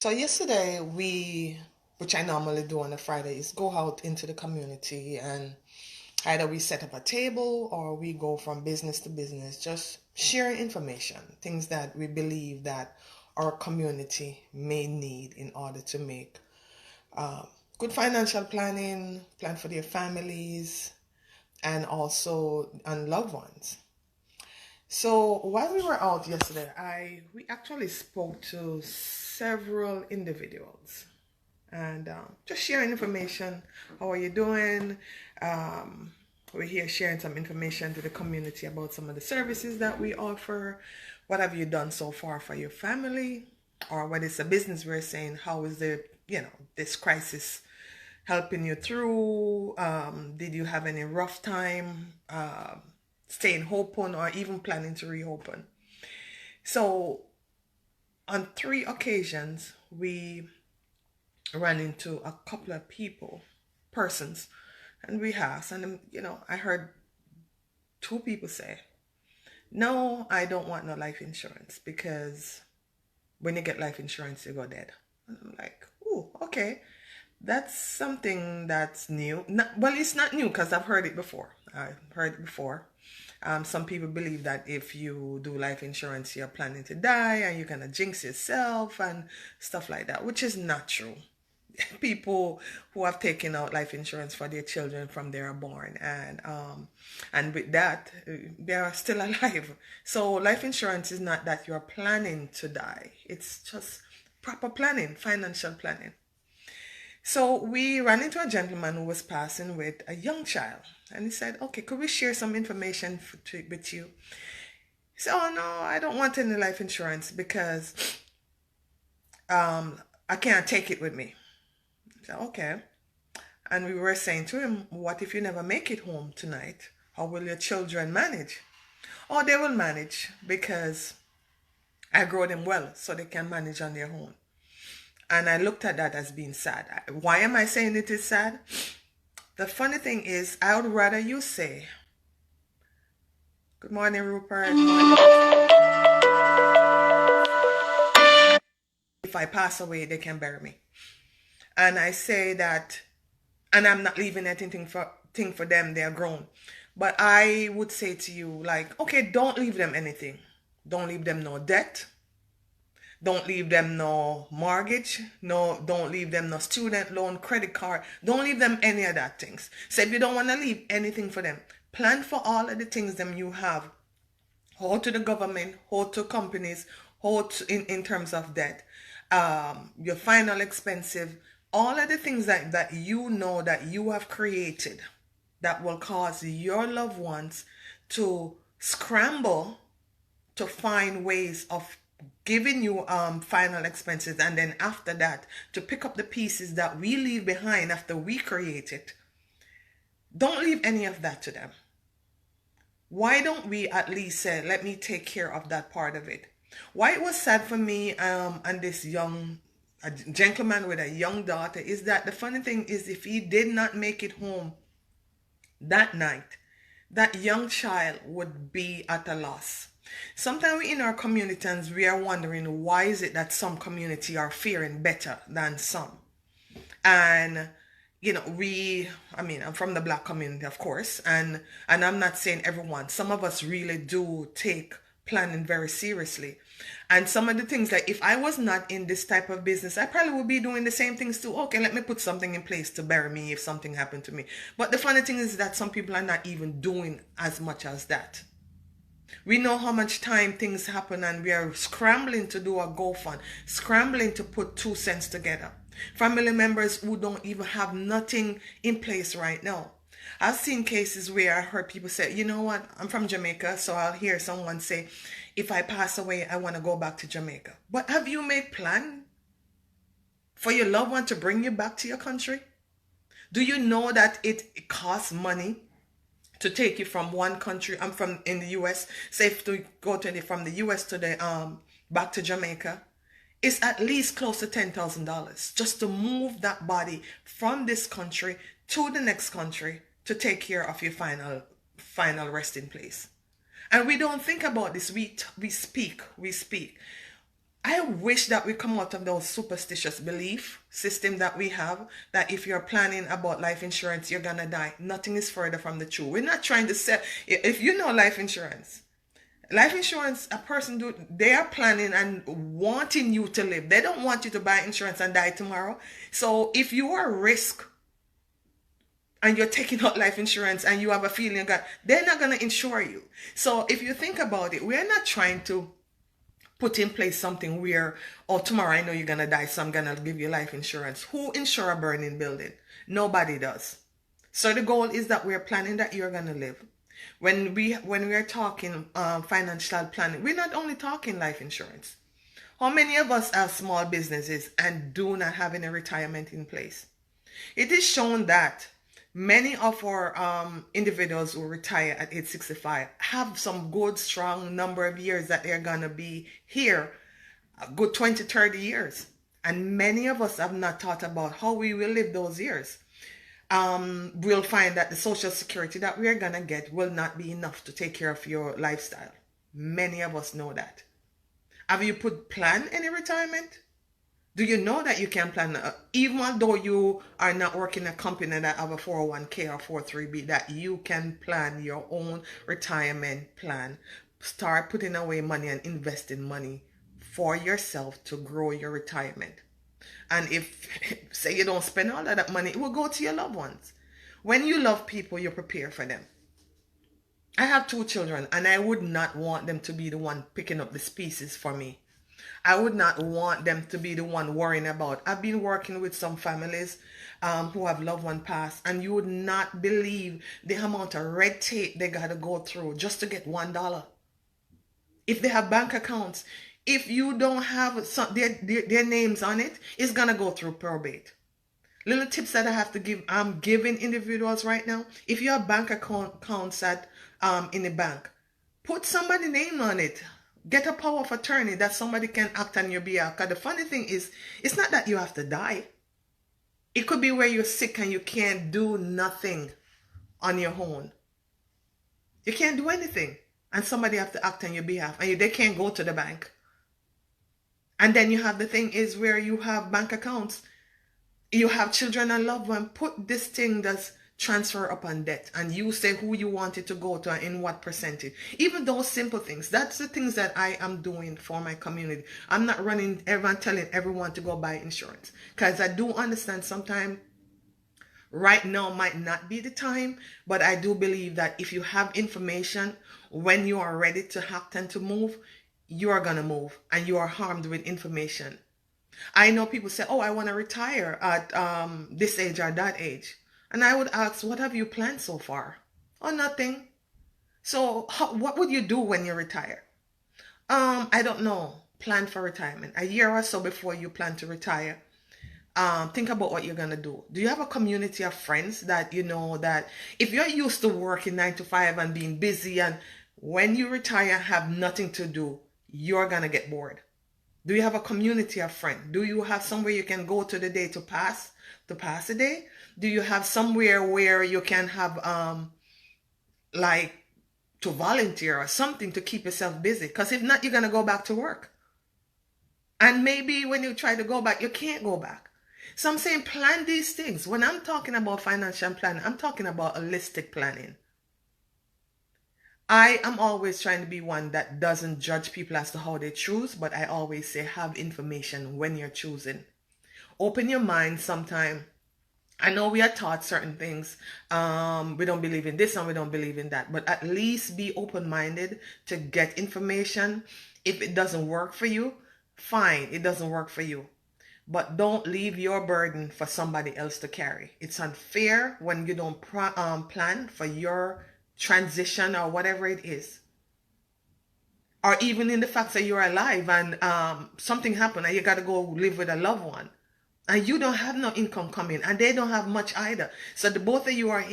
So yesterday which I normally do on a Friday, is go out into the community and either we set up a table or we go from business to business, just sharing information, things that we believe that our community may need in order to make uh, good financial planning, plan for their families, and also and loved ones. So while we were out yesterday, we actually spoke to several individuals and just sharing information. How are you doing? Um, we're here sharing some information to the community about some of the services that we offer. What have you done so far for your family? Or when it's a business, we're saying, how is this crisis helping you through? Did you have any rough time staying open or even planning to reopen? So on 3 occasions, we ran into a couple of persons, and we asked, and I heard two people say, "No, I don't want no life insurance because when you get life insurance, you go dead." And I'm like, "Oh, okay, that's something that's new." Well, it's not new because I've heard it before. I've heard it before. Some people believe that if you do life insurance, you're planning to die and you're gonna jinx yourself and stuff like that, which is not true. People who have taken out life insurance for their children from they are born, and with that they are still alive. So life insurance is not that you're planning to die, it's just proper planning, financial planning. So we ran into a gentleman who was passing with a young child, and he said, "Okay, could we share some information with you?" He said, "Oh no, I don't want any life insurance because I can't take it with me." I said, "Okay." And we were saying to him, "What if you never make it home tonight? How will your children manage?" "Oh, they will manage because I grow them well so they can manage on their own." And I looked at that as being sad. Why am I saying it is sad? The funny thing is, I would rather you say, "Good morning, Rupert. If I pass away, they can bury me." And I say that, and I'm not leaving anything for them, they're grown. But I would say to you, like, okay, don't leave them anything. Don't leave them no debt. Don't leave them no mortgage. No, don't leave them no student loan, credit card. Don't leave them any of that things. So if you don't want to leave anything for them, plan for all of the things them you have. How to the government, how to companies, how to in terms of debt, your final expensive, all of the things that you know that you have created that will cause your loved ones to scramble to find ways of giving you final expenses, and then after that to pick up the pieces that we leave behind after we create it. Don't leave any of that to them. Why don't we at least say, let me take care of that part of it? Why it was sad for me and this young a gentleman with a young daughter is that the funny thing is, if he did not make it home that night, that young child would be at a loss. Sometimes in our communities, we are wondering why is it that some community are faring better than some. And I mean, I'm from the black community, of course, and I'm not saying everyone. Some of us really do take planning very seriously. And some of the things, like if I was not in this type of business, I probably would be doing the same things too. Okay, let me put something in place to bury me if something happened to me. But the funny thing is that some people are not even doing as much as that. We know how much time things happen, and we are scrambling to do a GoFund, scrambling to put 2 cents together. Family members who don't even have nothing in place right now. I've seen cases where I heard people say, "You know what, I'm from Jamaica," so I'll hear someone say, "If I pass away, I want to go back to Jamaica." But have you made plan for your loved one to bring you back to your country? Do you know that it costs money to take you from one country? I'm from in the US. Say if to go from the US to the back to Jamaica, it's at least close to $10,000 just to move that body from this country to the next country to take care of your final resting place. And we don't think about this. We speak. I wish that we come out of those superstitious belief system that we have, that if you're planning about life insurance, you're gonna die. Nothing is further from the truth. We're not trying to sell. If you know life insurance, a person do, they are planning and wanting you to live. They don't want you to buy insurance and die tomorrow. So if you are a risk and you're taking out life insurance and you have a feeling that they're not gonna insure you. So if you think about it, we're not trying to put in place something where, oh, tomorrow I know you're gonna die, so I'm gonna give you life insurance. Who insure a burning building? Nobody does. So the goal is that we're planning that you're gonna live. When we're talking financial planning, we're not only talking life insurance. How many of us have small businesses and do not have any retirement in place? It is shown that many of our individuals who retire at age 65 have some good, strong number of years that they're going to be here, a good 20, 30 years. And many of us have not thought about how we will live those years. We'll find that the social security that we're going to get will not be enough to take care of your lifestyle. Many of us know that. Have you plan any retirement? Do you know that you can plan, even though you are not working in a company that have a 401k or 403b, that you can plan your own retirement plan? Start putting away money and investing money for yourself to grow your retirement. And if, say, you don't spend all of that money, it will go to your loved ones. When you love people, you prepare for them. I have 2 children, and I would not want them to be the one picking up the species for me. I would not want them to be the one worrying about. I've been working with some families who have loved one pass, and you would not believe the amount of red tape they got to go through just to get $1. If they have bank accounts, if you don't have their names on it, it's going to go through probate. Little tips that I have to give, I'm giving individuals right now. If you have bank accounts in the bank, put somebody's name on it. Get a power of attorney that somebody can act on your behalf. Because the funny thing is, it's not that you have to die. It could be where you're sick and you can't do nothing on your own. You can't do anything. And somebody have to act on your behalf. And they can't go to the bank. And then you have the thing is where you have bank accounts. You have children and loved ones. Put this thing that's transfer upon debt, and you say who you want it to go to and in what percentage. Even those simple things, that's the things that I am doing for my community. I'm not running everyone telling everyone to go buy insurance, because I do understand sometimes right now might not be the time, but I do believe that if you have information, when you are ready to act and to move, you are going to move, and you are armed with information. I know people say, oh, I want to retire at this age or that age. And I would ask, what have you planned so far? Oh, nothing. So what would you do when you retire? I don't know. Plan for retirement. A year or so before you plan to retire, think about what you're going to do. Do you have a community of friends that you know that if you're used to working 9 to 5 and being busy, and when you retire have nothing to do, you're going to get bored? Do you have a community of friends? Do you have somewhere you can go to the day to pass the day? Do you have somewhere where you can have like to volunteer or something to keep yourself busy? Because if not, you're going to go back to work. And maybe when you try to go back, you can't go back. So I'm saying plan these things. When I'm talking about financial planning, I'm talking about holistic planning. I am always trying to be one that doesn't judge people as to how they choose, but I always say have information when you're choosing. Open your mind sometime. I know we are taught certain things. We don't believe in this and we don't believe in that. But at least be open-minded to get information. If it doesn't work for you, fine, it doesn't work for you. But don't leave your burden for somebody else to carry. It's unfair when you don't plan for your transition or whatever it is. Or even in the fact that you're alive and something happened and you got to go live with a loved one. And you don't have no income coming, and they don't have much either. So the both of you are,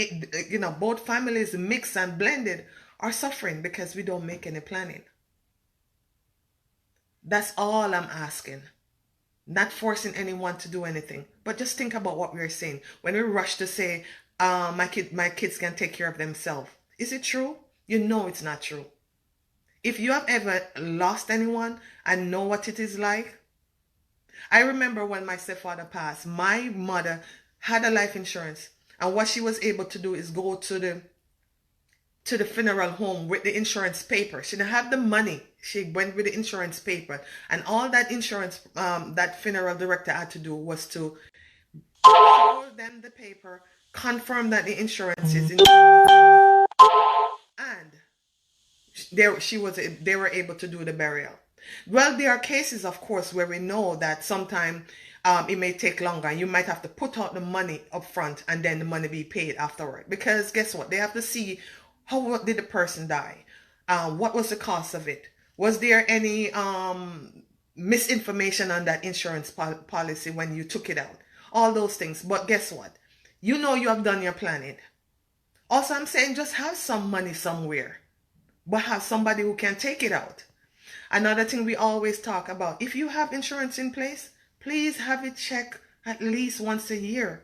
both families mixed and blended are suffering because we don't make any planning. That's all I'm asking. Not forcing anyone to do anything, but just think about what we're saying. When we rush to say, my kids can take care of themselves. Is it true? You know it's not true. If you have ever lost anyone and know what it is like, I remember when my stepfather passed, my mother had a life insurance, and what she was able to do is go to the funeral home with the insurance paper. She didn't have the money. She went with the insurance paper, and all that insurance that funeral director had to do was to show them the paper, confirm that the insurance is in, and they were able to do the burial. Well, there are cases, of course, where we know that sometimes it may take longer. You might have to put out the money up front and then the money be paid afterward. Because guess what? They have to see how did the person die? What was the cost of it? Was there any misinformation on that insurance policy when you took it out? All those things. But guess what? You know you have done your planning. Also, I'm saying just have some money somewhere, but have somebody who can take it out. Another thing we always talk about, if you have insurance in place, please have it checked at least once a year.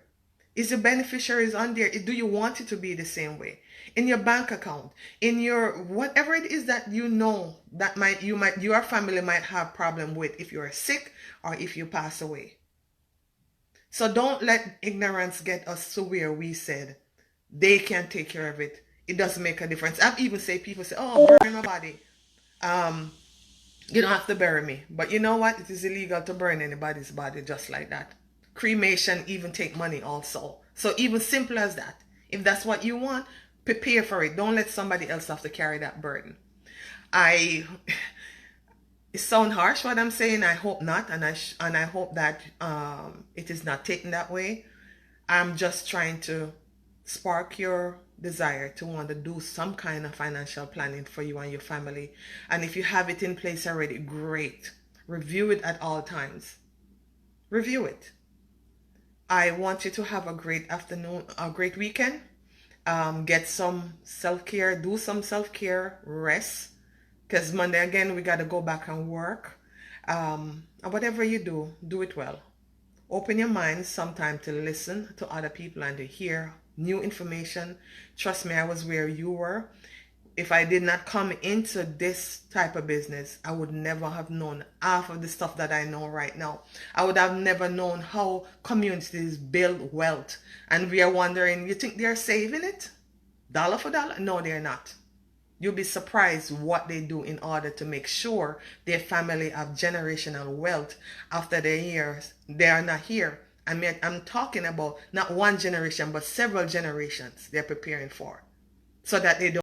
Is the beneficiaries on there? Do you want it to be the same way? In your bank account, in your whatever it is that you know that your family might have problem with if you're sick or if you pass away. So don't let ignorance get us to where we said they can take care of it. It doesn't make a difference. I've even said people say, "Oh, burn my body. You don't have to bury me." But you know what? It is illegal to burn anybody's body just like that. Cremation even take money also. So even simple as that. If that's what you want, prepare for it. Don't let somebody else have to carry that burden. It sounds harsh what I'm saying. I hope not, and I hope that it is not taken that way. I'm just trying to spark your desire to want to do some kind of financial planning for you and your family. And if you have it in place already, great. Review it at all times. Review it. I want you to have a great afternoon, a great weekend. Get some self-care, do some self-care, rest. Because Monday again, we got to go back and work. And whatever you do, do it well. Open your mind sometime to listen to other people and to hear new information. Trust me, I was where you were. If I did not come into this type of business, I would never have known half of the stuff that I know right now. I would have never known how communities build wealth. And we are wondering, you think they're saving it? Dollar for dollar? No, they're not. You'll be surprised what they do in order to make sure their family have generational wealth after their years. They are not here. I mean, I'm talking about not one generation, but several generations they're preparing for, so that they don't